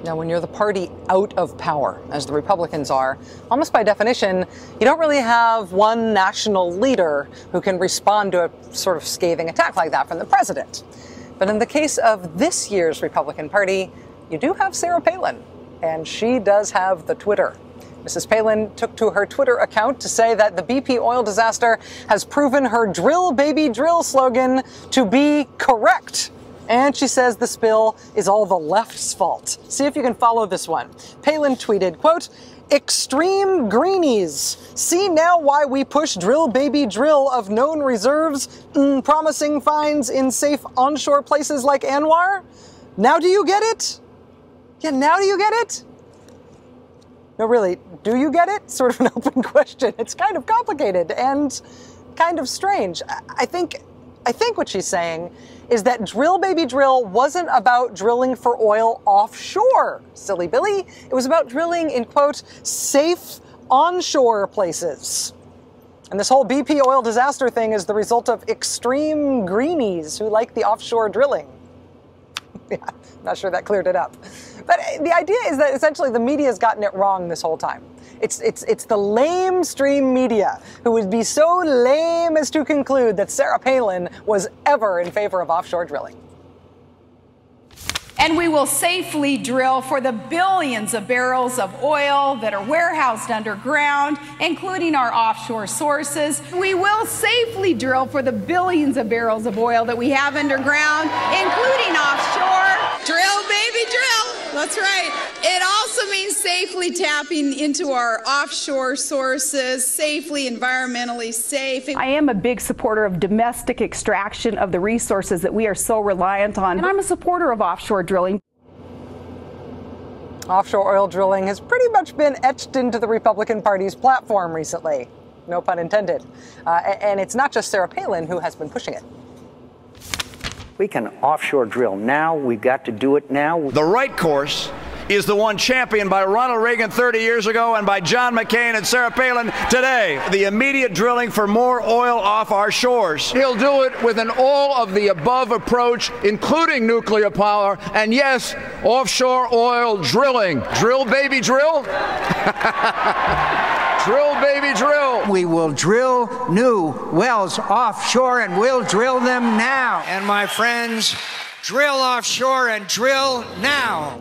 Now, when you're the party out of power, as the Republicans are, almost by definition, you don't really have one national leader who can respond to a sort of scathing attack like that from the president. But in the case of this year's Republican Party, you do have Sarah Palin, and she does have the Twitter. Mrs. Palin took to her Twitter account to say that the BP oil disaster has proven her "Drill, Baby, Drill" slogan to be correct. And she says the spill is all the left's fault. See if you can follow this one. Palin tweeted, quote, "Extreme greenies. See now why we push drill, baby, drill of known reserves, promising finds in safe onshore places like Anwar. Now do you get it? Yeah, now do you get it? No, really, do you get it? Sort of an open question. It's kind of complicated and kind of strange. I think what she's saying is that Drill Baby Drill wasn't about drilling for oil offshore, silly Billy. It was about drilling in, quote, safe onshore places. And this whole BP oil disaster thing is the result of extreme greenies who like the offshore drilling. Yeah, not sure that cleared it up. But the idea is that essentially the media has gotten it wrong this whole time. It's the lamestream media who would be so lame as to conclude that Sarah Palin was ever in favor of offshore drilling. And we will safely drill for the billions of barrels of oil that are warehoused underground, including our offshore sources. We will safely drill for the billions of barrels of oil that we have underground, including offshore. Drill, baby, drill. That's right. It also means safely tapping into our offshore sources, safely, environmentally safe. I am a big supporter of domestic extraction of the resources that we are so reliant on, and I'm a supporter of offshore drilling. Offshore oil drilling has pretty much been etched into the Republican Party's platform recently. No pun intended. And it's not just Sarah Palin who has been pushing it. We can offshore drill now. We've got to do it now. The right course is the one championed by Ronald Reagan 30 years ago and by John McCain and Sarah Palin today. The immediate drilling for more oil off our shores. He'll do it with an all-of-the-above approach, including nuclear power, and yes, offshore oil drilling. Drill, baby, drill. Drill, baby, drill. We will drill new wells offshore, and we'll drill them now. And my friends, drill offshore and drill now.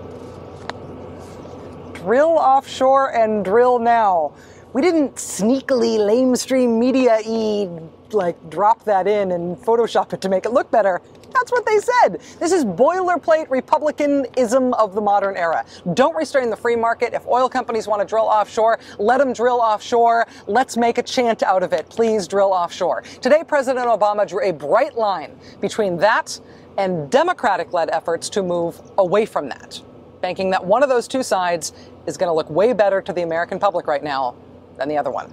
Drill offshore and drill now. We didn't sneakily lamestream media-y, like, drop that in and Photoshop it to make it look better. That's what they said. This is boilerplate Republicanism of the modern era. Don't restrain the free market. If oil companies want to drill offshore, let them drill offshore. Let's make a chant out of it. Please drill offshore. Today, President Obama drew a bright line between that and Democratic-led efforts to move away from that, banking that one of those two sides is going to look way better to the American public right now than the other one.